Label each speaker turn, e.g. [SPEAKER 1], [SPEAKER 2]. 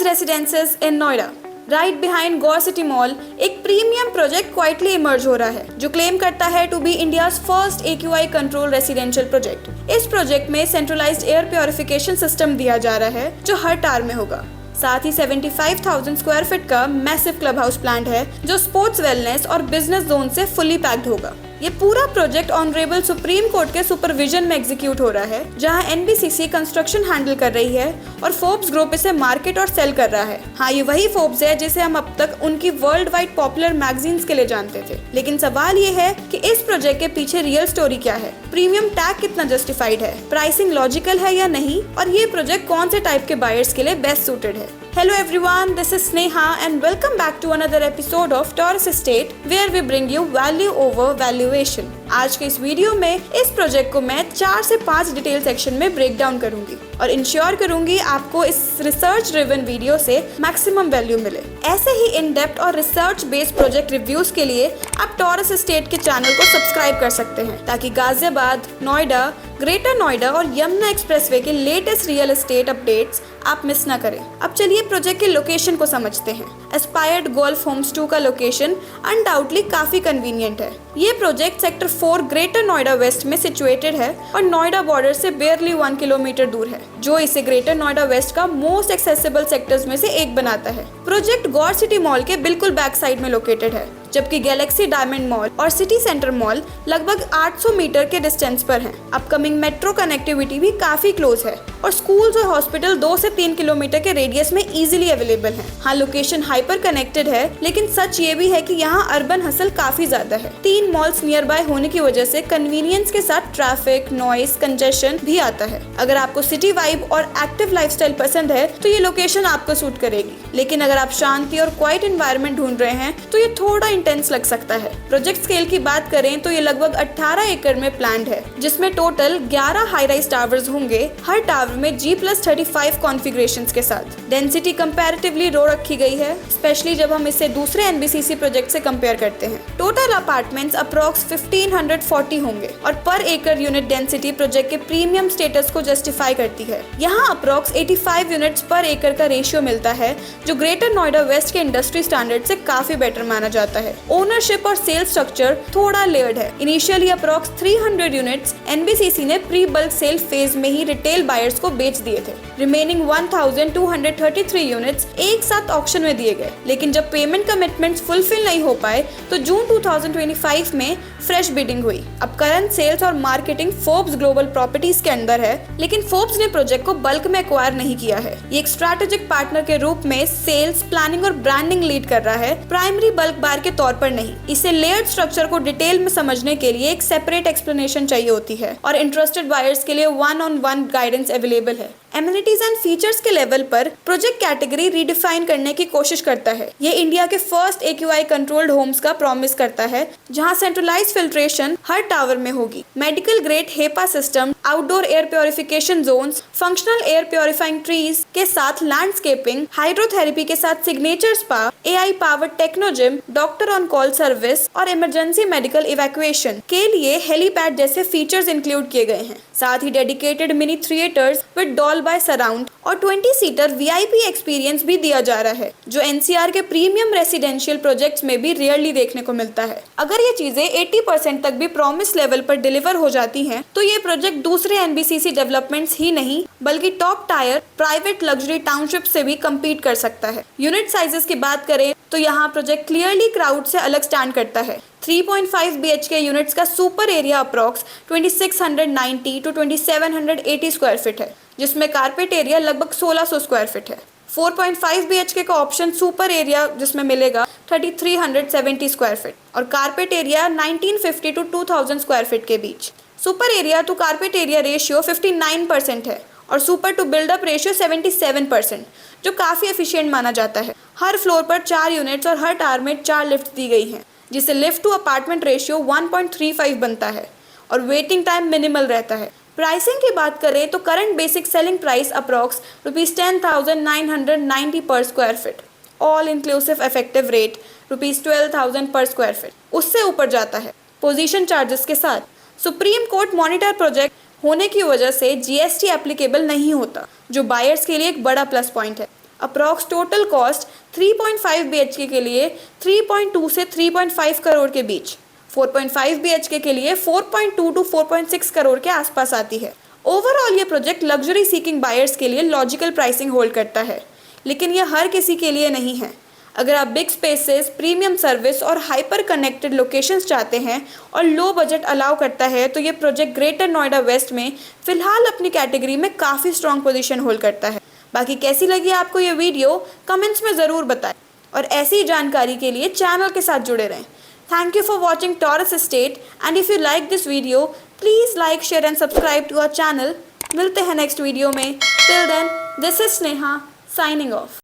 [SPEAKER 1] Forbes Residences in Noida, right behind Gaur city mall, एक premium project quietly emerge हो रहा है जो क्लेम करता है to be India's first AQI control residential project. इस प्रोजेक्ट में सेंट्रलाइज्ड एयर प्योरिफिकेशन सिस्टम दिया जा रहा है जो हर टावर में होगा। साथ ही 75,000 स्क्वायर फीट का मैसिव क्लब हाउस प्लांट है जो स्पोर्ट्स, वेलनेस और बिजनेस जोन से फुली पैक्ड होगा। ये पूरा प्रोजेक्ट ऑनरेबल सुप्रीम कोर्ट के सुपरविजन में एग्जीक्यूट हो रहा है, जहां NBCC कंस्ट्रक्शन हैंडल कर रही है और फोर्ब्स ग्रुप इसे मार्केट और सेल कर रहा है। हाँ, ये वही फोर्ब्स है जिसे हम अब तक उनकी वर्ल्ड वाइड पॉपुलर मैगजीन्स के लिए जानते थे। लेकिन सवाल ये है कि इस प्रोजेक्ट के पीछे रियल स्टोरी क्या है, प्रीमियम टैग कितना जस्टिफाइड है, प्राइसिंग लॉजिकल है या नहीं, और ये प्रोजेक्ट कौन से टाइप के बायर्स के लिए बेस्ट सूटेड है। Hello everyone, this is Sneha and welcome back to another episode of Taurus Estate where we bring you value over valuation। आज के इस वीडियो में इस प्रोजेक्ट को मैं 4 से 5 डिटेल सेक्शन में ब्रेक डाउन करूंगी और इंश्योर करूंगी आपको इस रिसर्च ड्रिवन वीडियो से मैक्सिमम वैल्यू मिले। ऐसे ही इन डेप्थ और रिसर्च बेस्ड प्रोजेक्ट रिव्यूज के लिए आप टॉरस एस्टेट के चैनल को सब्सक्राइब कर सकते हैं ताकि गाजियाबाद, नोएडा, ग्रेटर नोएडा और यमुना एक्सप्रेसवे के लेटेस्ट रियल एस्टेट अपडेट्स आप मिस ना करें। अब चलिए प्रोजेक्ट के लोकेशन को समझते हैं। एस्पायर्ड गोल्फ होम्स 2 का लोकेशन अनडाउटली काफी कन्वीनियंट है। ये project sector 4 Greater Noida west में सिचुएटेड है और नोएडा बॉर्डर से बेयरली 1 किलोमीटर दूर है, जो इसे ग्रेटर नोएडा वेस्ट का मोस्ट एक्सेसिबल सेक्टर्स में से एक बनाता है। प्रोजेक्ट गौर सिटी मॉल के बिल्कुल बैक साइड में लोकेटेड है, जबकि गैलेक्सी डायमंड मॉल और सिटी सेंटर मॉल लगभग 800 मीटर के डिस्टेंस पर हैं। अपकमिंग मेट्रो कनेक्टिविटी भी काफी क्लोज है और स्कूल्स और हॉस्पिटल 2 से 3 किलोमीटर के रेडियस में इजीली अवेलेबल हैं। हाँ, लोकेशन हाइपर कनेक्टेड है, लेकिन सच ये भी है कि यहाँ अर्बन हसल काफी ज्यादा है। 3 मॉल्स नियर बाय होने की वजह से कन्वीनियंस के साथ ट्रैफिक, नॉइस, कंजेशन भी आता है। अगर आपको सिटी वाइब और एक्टिव लाइफस्टाइल पसंद है तो ये लोकेशन आपको सूट करेगी, लेकिन अगर आप शांति और क्वाइट एनवायरनमेंट ढूंढ रहे हैं तो ये थोड़ा इंटेंस लग सकता है। प्रोजेक्ट स्केल की बात करें तो ये लगभग 18 एकड़ में प्लान्ड है, जिसमें टोटल 11 हाई राइज टावर्स होंगे, हर टावर में G+35 कॉन्फ़िगरेशंस के साथ। डेंसिटी कंपैरेटिवली लो रखी गई है, स्पेशली जब हम इसे दूसरे NBCC प्रोजेक्ट से कंपेयर करते हैं। टोटल अपार्टमेंट्स अप्रॉक्स 1540 होंगे और पर एकड़ यूनिट डेंसिटी प्रोजेक्ट के प्रीमियम स्टेटस को जस्टिफाई करती है। यहाँ अप्रॉक्स 85 यूनिट्स पर एकड़ का रेशियो मिलता है, जो ग्रेटर नोएडा वेस्ट के इंडस्ट्री स्टैंडर्ड से काफी बेटर माना जाता है। ओनरशिप और सेल्स स्ट्रक्चर थोड़ा लेयर्ड है। इनिशियली अप्रॉक्स 300 यूनिट्स NBCC ने प्री बल्क सेल फेज में ही रिटेल बायर्स को बेच दिए थे। रिमेनिंग 1233 यूनिट्स एक साथ ऑक्शन में दिए गए, लेकिन जब पेमेंट कमिटमेंट्स फुलफिल नहीं हो पाए तो जून 2025 में फ्रेश बिडिंग हुई। अब करंट सेल्स और मार्केटिंग फोर्ब्स ग्लोबल प्रॉपर्टीज के अंदर है, लेकिन फोर्ब्स ने प्रोजेक्ट को बल्क में एक्वायर नहीं किया है। ये एक स्ट्रैटेजिक पार्टनर के रूप में सेल्स, प्लानिंग और ब्रांडिंग लीड कर रहा है, प्राइमरी बल्क बायर के तौर पर नहीं। इसे लेयर्ड स्ट्रक्चर को डिटेल में समझने के लिए एक सेपरेट एक्सप्लेनेशन चाहिए होती है और इंटरेस्टेड बायर्स के लिए 1-on-1 गाइडेंस अवेलेबल है। एमिनिटीज एंड फीचर्स के लेवल पर प्रोजेक्ट कैटेगरी रीडिफाइन करने की कोशिश करता है। ये इंडिया के फर्स्ट AQI कंट्रोल्ड होम्स का प्रॉमिस करता है, जहां सेंट्रलाइज्ड फिल्ट्रेशन हर टावर में होगी, medical grade HEPA system, outdoor air purification zones, functional air purifying trees के साथ लैंडस्केपिंग, हाइड्रोथेरेपी के साथ signature spa, AI powered Technogym, doctor on call service और इमरजेंसी मेडिकल इवैक्यूएशन के लिए हेलीपैड जैसे फीचर्स इंक्लूड किए गए हैं। साथ ही dedicated mini theatres with Dolby surround और 20 सीटर VIP एक्सपीरियंस भी दिया जा रहा है, जो NCR के प्रीमियम रेसिडेंशियल प्रोजेक्ट्स में भी रेयरली देखने को मिलता है। अगर ये चीजें 80% तक भी प्रॉमिस लेवल पर डिलीवर हो जाती हैं, तो ये प्रोजेक्ट दूसरे NBCC डेवलपमेंट्स ही नहीं बल्कि top tier private luxury township से भी कम्पीट कर सकता है। यूनिट साइजेस की बात करें तो यहाँ प्रोजेक्ट क्लियरली क्राउड से अलग स्टैंड करता है। 3.5 BHK यूनिट्स का super area approx 2690 to 2780 square feet है, जिसमें कारपेट एरिया लगभग 1600 स्क्वायर फीट है। 4.5 BHK का ऑप्शन सुपर एरिया जिसमें मिलेगा 3370 स्क्वायर फीट और carpet area 1950 to 2000 square feet के बीच। Super area to carpet area ratio 59% है और सुपर टू बिल्डअप रेशियो 77%, जो काफी एफिशिएंट माना जाता है। हर फ्लोर पर 4 यूनिट्स और हर टावर में 4 लिफ्ट दी गई हैं, जिससे लिफ्ट टू अपार्टमेंट रेशियो 1.35 बनता है और वेटिंग टाइम मिनिमल रहता है। प्राइसिंग की बात करें तो current basic selling price approx ₹10,990 पर square feet, all inclusive effective rate ₹12,000 पर स्क्वायर फीट, उससे ऊपर जाता है पोजीशन चार्जेस के साथ। सुप्रीम कोर्ट मॉनिटर प्रोजेक्ट होने की वजह से GST एप्लीकेबल नहीं होता, जो बायर्स के लिए एक बड़ा प्लस पॉइंट है। अप्रॉक्स टोटल कॉस्ट 3.5 BHK के लिए 3.2 से 3.5 करोड़ के बीच, 4.5 BHK के लिए 4.2 to 4.6 करोड़ के आसपास आती है। ओवरऑल ये प्रोजेक्ट लग्जरी सीकिंग बायर्स के लिए लॉजिकल प्राइसिंग होल्ड करता है, लेकिन यह हर किसी के लिए नहीं है। अगर आप बिग स्पेसेस, प्रीमियम सर्विस और हाइपर कनेक्टेड लोकेशंस चाहते हैं और लो बजट अलाउ करता है, तो ये प्रोजेक्ट ग्रेटर नोएडा वेस्ट में फिलहाल अपनी कैटेगरी में काफ़ी स्ट्रॉन्ग पोजीशन होल्ड करता है। बाकी कैसी लगी आपको ये वीडियो कमेंट्स में ज़रूर बताएं और ऐसी ही जानकारी के लिए चैनल के साथ जुड़े रहें। Thank you for watching Taurus Estate and if you like this video please like, share and subscribe to our channel. मिलते हैं नेक्स्ट वीडियो में। Till then, this is Sneha signing of.